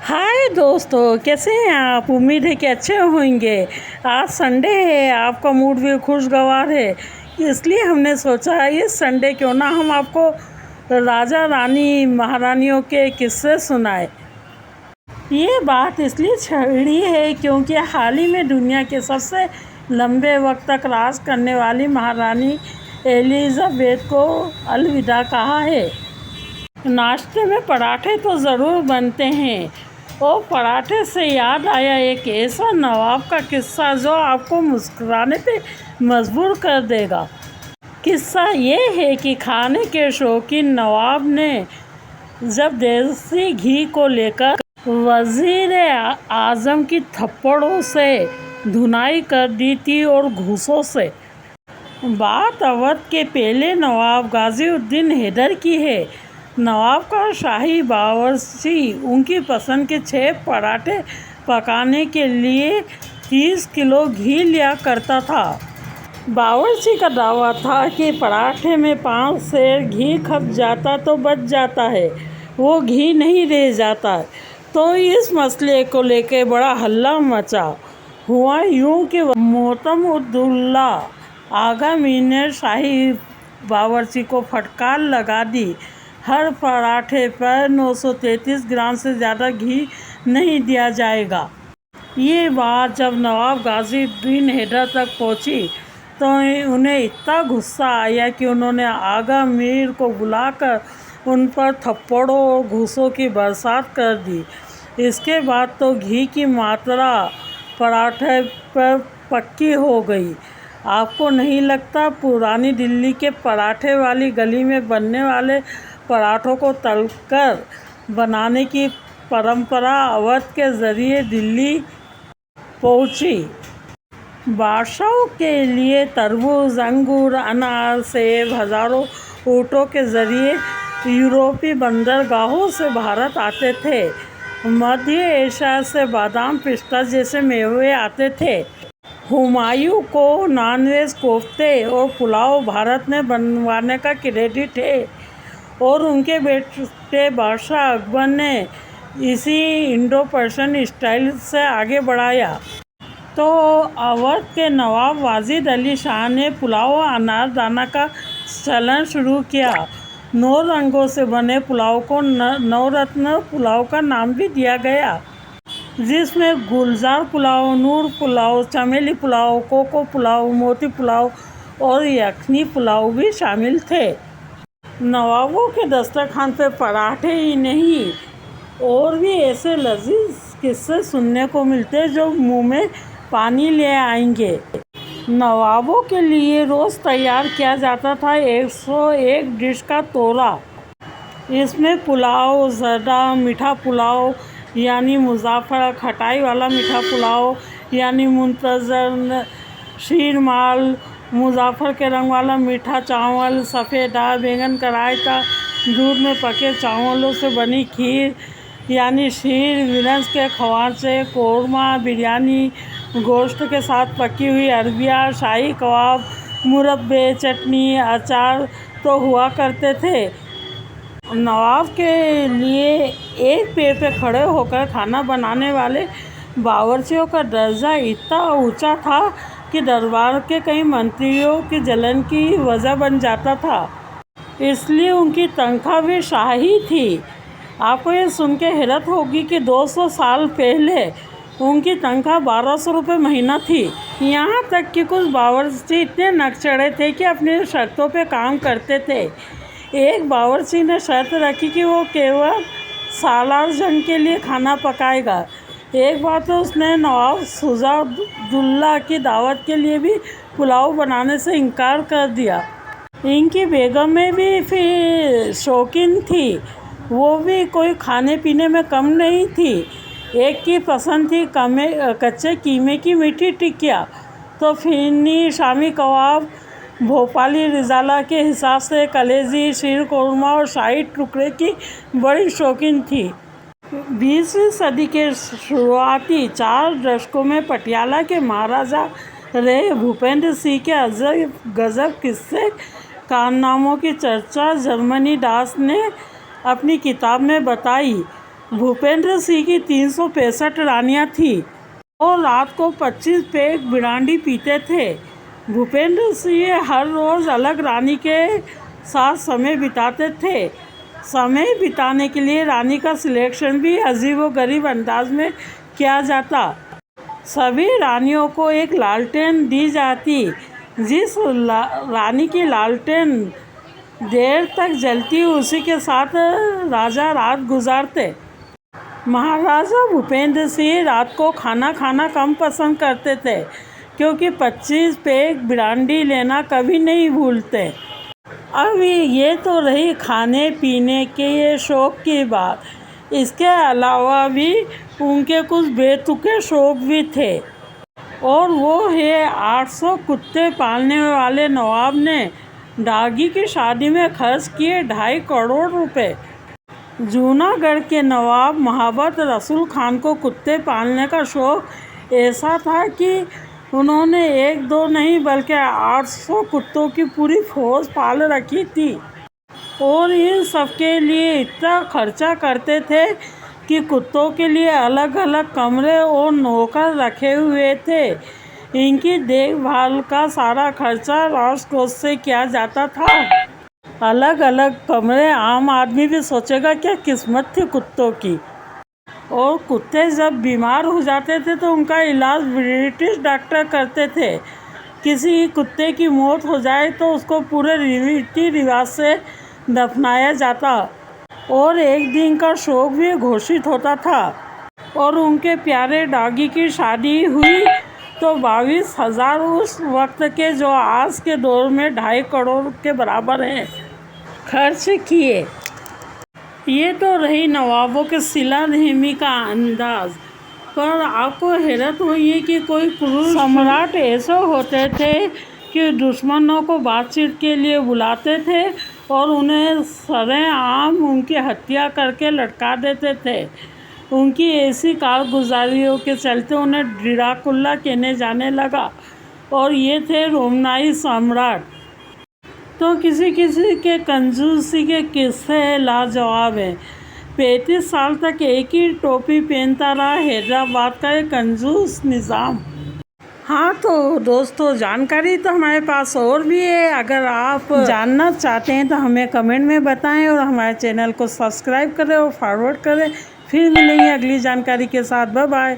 हाय दोस्तों, कैसे हैं आप। उम्मीद है कि अच्छे होंगे। आज संडे है, आपका मूड भी खुशगवार है, इसलिए हमने सोचा इस संडे क्यों ना हम आपको राजा रानी महारानियों के किस्से सुनाए। ये बात इसलिए छड़ी है क्योंकि हाल ही में दुनिया के सबसे लंबे वक्त तक राज करने वाली महारानी एलिजाबेथ को अलविदा कहा है। नाश्ते में पराठे तो ज़रूर बनते हैं और पराठे से याद आया एक ऐसा नवाब का किस्सा जो आपको मुस्कुराने पे मजबूर कर देगा। किस्सा ये है कि खाने के शौकीन नवाब ने जब देसी घी को लेकर वजीर आजम की थप्पड़ों से धुनाई कर दी थी और घूसों से। बात अवध के पहले नवाब गाजीउद्दीन हैदर की है। नवाब का शाही बावर्ची उनकी पसंद के 6 पराठे पकाने के लिए 30 किलो घी लिया करता था। बावर्ची का दावा था कि पराठे में 5 सेर घी खप जाता तो बच जाता है, वो घी नहीं रह जाता। तो इस मसले को लेकर बड़ा हल्ला मचा। हुआ यूँ कि मोहतम-उद-दौला आगा मीर ने शाही बावर्ची को फटकार लगा दी, हर पराठे पर 933 ग्राम से ज़्यादा घी नहीं दिया जाएगा। ये बात जब नवाब गाजीउद्दीन हैदर तक पहुंची तो उन्हें इतना गुस्सा आया कि उन्होंने आगा मीर को बुलाकर उन पर थप्पड़ों और घूसों की बरसात कर दी। इसके बाद तो घी की मात्रा पराठे पर पक्की हो गई। आपको नहीं लगता पुरानी दिल्ली के पराठे वाली गली में बनने वाले पराठों को तलकर बनाने की परंपरा अवध के ज़रिए दिल्ली पहुंची। बादशाहों के लिए तरबूज, अंगूर, अनार, सेब हज़ारों ऊँटों के ज़रिए यूरोपी बंदरगाहों से भारत आते थे। मध्य एशिया से बादाम, पिस्ता जैसे मेवे आते थे। हुमायूं को नॉनवेज कोफ्ते और पुलाव भारत में बनवाने का क्रेडिट है और उनके बेटे बादशाह अकबर ने इसी इंडो पर्शियन स्टाइल से आगे बढ़ाया। तो अवध के नवाब वाजिद अली शाह ने पुलाव अनारदाना का चलन शुरू किया। 9 रंगों से बने पुलाव को नवरत्न पुलाव का नाम भी दिया गया, जिसमें गुलजार पुलाव, नूर पुलाव, चमेली पुलाव, कोको पुलाव, मोती पुलाव और यखनी पुलाव भी शामिल थे। नवाबों के दस्तरखान पे पराठे ही नहीं और भी ऐसे लजीज किस्से सुनने को मिलते जो मुंह में पानी ले आएंगे। नवाबों के लिए रोज़ तैयार किया जाता था 101 डिश का तोरा। इसमें पुलाव, ज़र्दा मीठा पुलाव यानी मुज़फ़्फ़र, खटाई वाला मीठा पुलाव यानी मुंतज़र, शीरमाल, मुज़फ़्फ़र के रंग वाला मीठा चावल, सफ़ेद दाल, बैंगन का रायता, दूध में पके चावलों से बनी खीर यानी शीर, विरस के ख्वाचे, कोरमा, बिरयानी, गोश्त के साथ पकी हुई अरबिया, शाही कबाब, मुरब्बे, चटनी, अचार तो हुआ करते थे। नवाब के लिए एक पैर पे खड़े होकर खाना बनाने वाले बावर्चियों का दर्जा इतना ऊंचा था कि दरबार के कई मंत्रियों की जलन की वजह बन जाता था। इसलिए उनकी तनख्वाह भी शाही थी। आपको ये सुन के हैरत होगी कि 200 साल पहले उनकी तनख्वाह 1200 रुपये महीना थी। यहाँ तक कि कुछ बावर्ची इतने नकचढ़े थे कि अपनी शर्तों पे काम करते थे। एक बावर्ची ने शर्त रखी कि वो केवल सालार जंग के लिए खाना पकाएगा। एक बार तो उसने नवाब शुजा-उद-दौला की दावत के लिए भी पुलाव बनाने से इनकार कर दिया। इनकी बेगमें भी फिर शौकीन थी, वो भी कोई खाने पीने में कम नहीं थी। एक की पसंद थी कच्चे कीमे की मीठी टिक्कियाँ, तो फिरनी, शामी कबाब, भोपाली रिजाला के हिसाब से कलेजी, शीर कोरमा और शाही टुकड़े की बड़ी शौकीन थी। 20वीं सदी के शुरुआती 4 दशकों में पटियाला के महाराजा रहे भूपेंद्र सिंह के अजब गजब किस्से कारनामों की चर्चा जर्मनी दास ने अपनी किताब में बताई। भूपेंद्र सिंह की 365 रानियां थीं और रात को 25 पैक ब्रांडी पीते थे। भूपेंद्र सिंह हर रोज़ अलग रानी के साथ समय बिताते थे। समय बिताने के लिए रानी का सिलेक्शन भी अजीबोगरीब अंदाज में किया जाता। सभी रानियों को एक लालटेन दी जाती। जिस रानी की लालटेन देर तक जलती उसी के साथ राजा रात गुजारते। महाराजा भूपेंद्र सिंह रात को खाना खाना कम पसंद करते थे क्योंकि 25 पैक ब्रांडी लेना कभी नहीं भूलते। अब ये तो रही खाने पीने के ये शौक़ की बात। इसके अलावा भी उनके कुछ बेतुके शौक़ भी थे और वो है 800 कुत्ते पालने वाले नवाब ने डागी की शादी में खर्च किए 2.5 करोड़ रुपए। जूनागढ़ के नवाब मोहम्मद रसूल खान को कुत्ते पालने का शौक़ ऐसा था कि उन्होंने 1-2 नहीं बल्कि 800 कुत्तों की पूरी फौज पाल रखी थी और इन सब के लिए इतना खर्चा करते थे कि कुत्तों के लिए अलग अलग कमरे और नौकर रखे हुए थे। इनकी देखभाल का सारा खर्चा राष्ट्र कोष से किया जाता था। अलग अलग कमरे, आम आदमी भी सोचेगा क्या किस्मत थी कुत्तों की। और कुत्ते जब बीमार हो जाते थे तो उनका इलाज ब्रिटिश डॉक्टर करते थे। किसी कुत्ते की मौत हो जाए तो उसको पूरे रीति रिवाज से दफनाया जाता और एक दिन का शोक भी घोषित होता था। और उनके प्यारे डॉगी की शादी हुई तो 22,000 उस वक्त के, जो आज के दौर में 2.5 करोड़ के बराबर हैं, खर्च किए। ये तो रही नवाबों के सिला रहमी का अंदाज। पर आपको हैरत हुई है कि कोई क्रूर सम्राट ऐसे होते थे कि दुश्मनों को बातचीत के लिए बुलाते थे और उन्हें सरेआम उनकी हत्या करके लटका देते थे। उनकी ऐसी कारगुजारियों के चलते उन्हें ड्राकुला कहने जाने लगा और ये थे रोमनाई सम्राट। तो किसी किसी के कंजूसी के किस्से लाजवाब हैं। 35 साल तक एक ही टोपी पहनता रहा हैदराबाद का एक कंजूस निज़ाम। हाँ तो दोस्तों, जानकारी तो हमारे पास और भी है। अगर आप जानना चाहते हैं तो हमें कमेंट में बताएं और हमारे चैनल को सब्सक्राइब करें और फॉरवर्ड करें। फिर मिलेंगे अगली जानकारी के साथ। Bye bye.